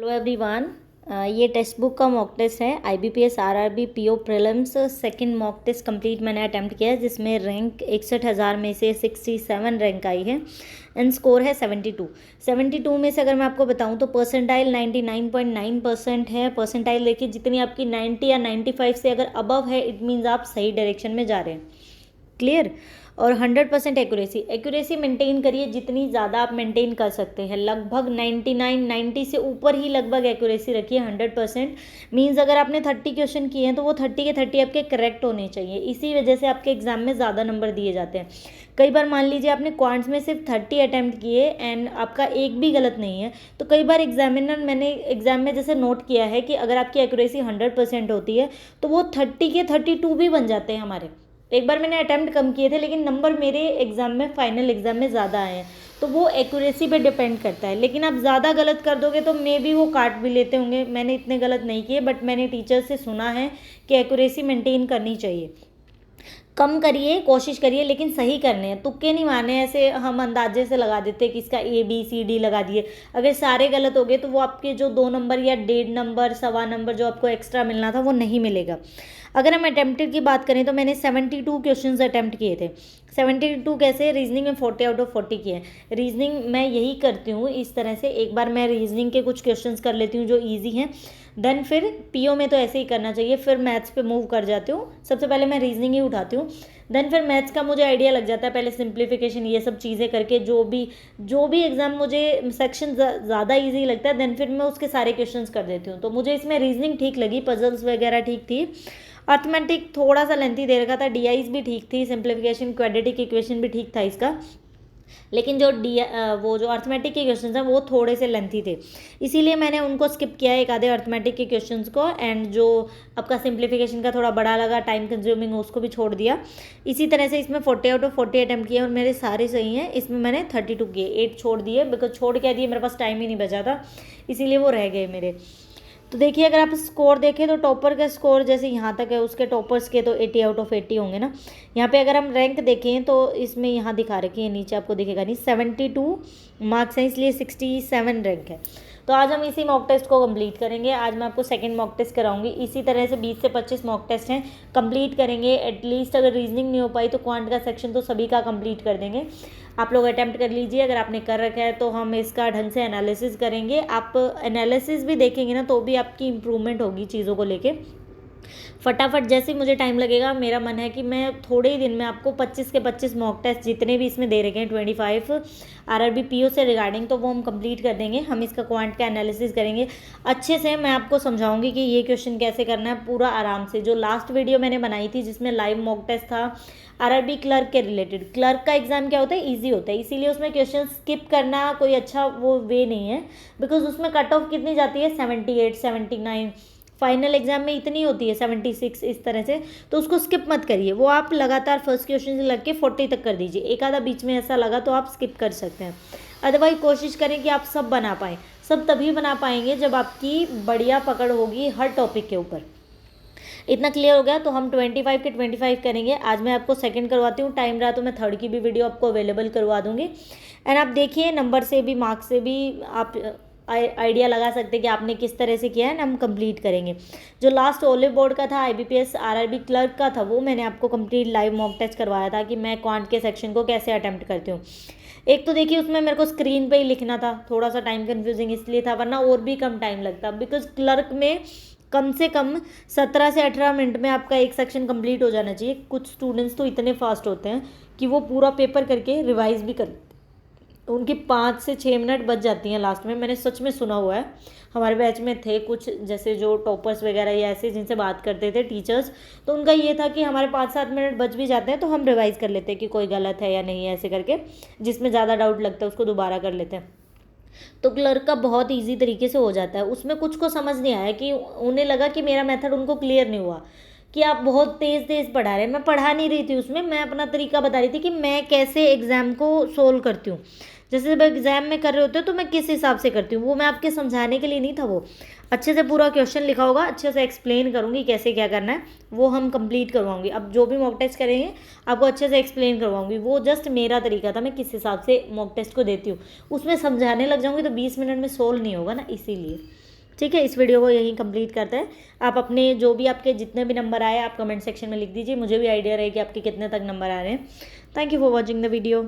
Hello everyone. ये text book का mock test है। IBPS RRB PO prelims second mock test complete मैंने attempt किया है, जिसमें रैंक 61,000 में से 67 रैंक आई है एंड स्कोर है 72 में से अगर मैं आपको बताऊं तो परसेंटाइल 99.9% है। परसेंटाइल देखिए, जितनी आपकी 90 या 95 से अगर अबव है, इट मीन्स आप सही डायरेक्शन में जा रहे हैं। क्लियर। और 100% एक्यूरेसी मेंटेन करिए, जितनी ज़्यादा आप मेंटेन कर सकते हैं। लगभग 90 से ऊपर ही लगभग एक्यूरेसी रखिए। 100% मीन्स अगर आपने 30 क्वेश्चन किए हैं तो वो 30 के 30 आपके करेक्ट होने चाहिए। इसी वजह से आपके एग्जाम में ज़्यादा नंबर दिए जाते हैं। कई बार मान लीजिए आपने क्वांट्स में सिर्फ 30 अटैम्प्ट किए एंड आपका एक भी गलत नहीं है, तो कई बार मैंने एग्जाम में जैसे नोट किया है कि अगर आपकी एक्यूरेसी 100% होती है तो वो 30 के 32 भी बन जाते हैं हमारे। एक बार मैंने अटैम्प्ट कम किए थे लेकिन नंबर मेरे एग्ज़ाम में, फाइनल एग्ज़ाम में ज़्यादा आए हैं। तो वो एक्यूरेसी पे डिपेंड करता है। लेकिन आप ज़्यादा गलत कर दोगे तो मे भी वो काट भी लेते होंगे। मैंने इतने गलत नहीं किए, बट मैंने टीचर से सुना है कि एक्यूरेसी मेंटेन करनी चाहिए। कम करिए, कोशिश करिए, लेकिन सही करने हैं। तुक्के नहीं मारने ऐसे हम अंदाजे से लगा देते कि इसका ABCD लगा दिए। अगर सारे गलत हो गए तो वो आपके जो 2 नंबर या 1.5 नंबर, सवा नंबर जो आपको एक्स्ट्रा मिलना था वो नहीं मिलेगा। अगर हम अटैम्प्टेड की बात करें तो मैंने 72 क्वेश्चंस अटैम्प्ट किए थे। 72 कैसे? रीजनिंग में 40 आउट ऑफ 40 किए हैं। रीजनिंग मैं यही करती हूँ इस तरह से, एक बार मैं रीजनिंग के कुछ क्वेश्चंस कर लेती हूँ जो ईजी हैं, देन फिर PO में तो ऐसे ही करना चाहिए, फिर मैथ्स पे मूव कर जाती हूँ। सबसे पहले मैं रीजनिंग ही उठाती हूँ, देन फिर मैथ्स का मुझे आइडिया लग जाता है। पहले सिंप्लीफिकेशन, ये सब चीज़ें करके जो भी एग्जाम मुझे सेक्शन ज़्यादा इजी लगता है, देन फिर मैं उसके सारे क्वेश्चंस कर देती हूँ। तो मुझे इसमें रीजनिंग ठीक लगी, पजल्स वगैरह ठीक थी। अर्थमेटिक थोड़ा सा लेंथी दे रखा था, DIs भी ठीक थी, सिंप्लीफिकेशन, क्वाड्रेटिक इक्वेशन भी ठीक था इसका। लेकिन वो जो अर्थमेटिक के क्वेश्चंस हैं वो थोड़े से लेंथी थे, इसीलिए मैंने उनको स्किप किया, एक आधे अर्थमेटिक के क्वेश्चंस को। एंड जो आपका सिंप्लीफिकेशन का थोड़ा बड़ा लगा, टाइम कंज्यूमिंग, उसको भी छोड़ दिया। इसी तरह से इसमें 40 आउट ऑफ 40 अटैम्प्ट किए और मेरे सारे सही हैं। इसमें मैंने 32 किए, 8 छोड़ दिए, बिकॉज छोड़ क्या दिए, मेरे पास टाइम ही नहीं बचा था, इसीलिए वो रह गए मेरे। तो देखिए, अगर आप स्कोर देखें तो टॉपर का स्कोर जैसे यहाँ तक है, उसके टॉपर्स के तो 80 आउट ऑफ 80 होंगे ना। यहाँ पे अगर हम रैंक देखें तो इसमें यहाँ दिखा रखे हैं, नीचे आपको दिखेगा नहीं, 72 मार्क्स हैं, इसलिए 67 रैंक है। तो आज हम इसी मॉक टेस्ट को कंप्लीट करेंगे। आज मैं आपको सेकंड मॉक टेस्ट कराऊंगी। इसी तरह से 20 से 25 मॉक टेस्ट हैं, कंप्लीट करेंगे। एटलीस्ट अगर रीजनिंग नहीं हो पाई तो क्वांट का सेक्शन तो सभी का कंप्लीट कर देंगे। आप लोग अटैम्प्ट कर लीजिए, अगर आपने कर रखा है तो हम इसका ढंग से एनालिसिस करेंगे। आप एनालिसिस भी देखेंगे ना तो भी आपकी इंप्रूवमेंट होगी चीज़ों को लेके। फटाफट जैसे ही मुझे टाइम लगेगा, मेरा मन है कि मैं थोड़े ही दिन में आपको 25 के 25 मॉक टेस्ट जितने भी इसमें दे रखे हैं, 25 RRB PO से रिगार्डिंग, तो वो हम कंप्लीट कर देंगे। हम इसका क्वांट का एनालिसिस करेंगे अच्छे से। मैं आपको समझाऊंगी कि ये क्वेश्चन कैसे करना है पूरा आराम से। जो लास्ट वीडियो मैंने बनाई थी जिसमें लाइव मॉक टेस्ट था RRB क्लर्क के रिलेटेड, क्लर्क का एग्जाम क्या होता है, ईजी होता है, इसीलिए उसमें क्वेश्चन स्किप करना कोई अच्छा वो वे नहीं है, बिकॉज उसमें कट ऑफ कितनी जाती है, 78, 79। फाइनल एग्जाम में इतनी होती है 76, इस तरह से। तो उसको स्किप मत करिए, वो आप लगातार फर्स्ट क्वेश्चन से लग के 40 तक कर दीजिए। एक आधा बीच में ऐसा लगा तो आप स्किप कर सकते हैं। अदरवाइज कोशिश करें कि आप सब बना पाएँ। सब तभी बना पाएंगे जब आपकी बढ़िया पकड़ होगी हर टॉपिक के ऊपर। इतना क्लियर हो गया? तो हम 25 के 25 करेंगे। आज मैं आपको सेकंड करवाती हूँ, टाइम रहा तो मैं थर्ड की भी वीडियो आपको अवेलेबल करवा दूँगी। एंड आप देखिए, नंबर से भी, मार्क्स से भी आप आइडिया लगा सकते हैं कि आपने किस तरह से किया है ना। हम कंप्लीट करेंगे। जो लास्ट ओलिव बोर्ड का था, IBPS RRB क्लर्क का था, वो मैंने आपको कंप्लीट लाइव मॉक टेस्ट करवाया था कि मैं क्वांट के सेक्शन को कैसे अटैम्प्ट करती हूँ। एक तो देखिए, उसमें मेरे को स्क्रीन पे ही लिखना था, थोड़ा सा टाइम कंफ्यूजिंग इसलिए था, वरना और भी कम टाइम लगता, बिकॉज क्लर्क में कम से कम 17 से 18 मिनट में आपका एक सेक्शन कंप्लीट हो जाना चाहिए। कुछ स्टूडेंट्स तो इतने फास्ट होते हैं कि वो पूरा पेपर करके रिवाइज भी कर, उनकी 5 से 6 मिनट बच जाती हैं लास्ट में। मैंने सच में सुना हुआ है। हमारे बैच में थे कुछ जैसे जो टॉपर्स वगैरह या ऐसे जिनसे बात करते थे टीचर्स, तो उनका ये था कि हमारे 5-7 मिनट बच भी जाते हैं तो हम रिवाइज़ कर लेते हैं कि कोई गलत है या नहीं है, ऐसे करके जिसमें ज़्यादा डाउट लगता है उसको दोबारा कर लेते हैं। तो क्लर्क का बहुत ईजी तरीके से हो जाता है। उसमें कुछ को समझ नहीं आया कि उन्हें लगा कि मेरा मेथड उनको क्लियर नहीं हुआ, कि आप बहुत तेज़ तेज़ पढ़ा रहे हैं। मैं पढ़ा नहीं रही थी उसमें, मैं अपना तरीका बता रही थी कि मैं कैसे एग्ज़ाम को सोल्व करती हूँ। जैसे जब एग्ज़ाम में कर रहे होते हो तो मैं किस हिसाब से करती हूँ, वो मैं आपके समझाने के लिए नहीं था। वो अच्छे से पूरा क्वेश्चन लिखा होगा, अच्छे से एक्सप्लेन करूँगी कैसे क्या करना है, वो हम कंप्लीट करवाऊँगी। अब जो भी मॉक टेस्ट करेंगे आपको अच्छे से एक्सप्लेन करवाऊँगी। वो जस्ट मेरा तरीका था, मैं किस हिसाब से मॉक टेस्ट को देती हूँ। उसमें समझाने लग जाऊँगी तो 20 मिनट में सोल्व नहीं होगा ना, इसीलिए। ठीक है, इस वीडियो को यहीं कंप्लीट करते हैं। आप अपने जो भी आपके जितने भी नंबर आए आप कमेंट सेक्शन में लिख दीजिए, मुझे भी आइडिया रहे कि आपके कितने तक नंबर आ रहे हैं। Thank you for watching the video.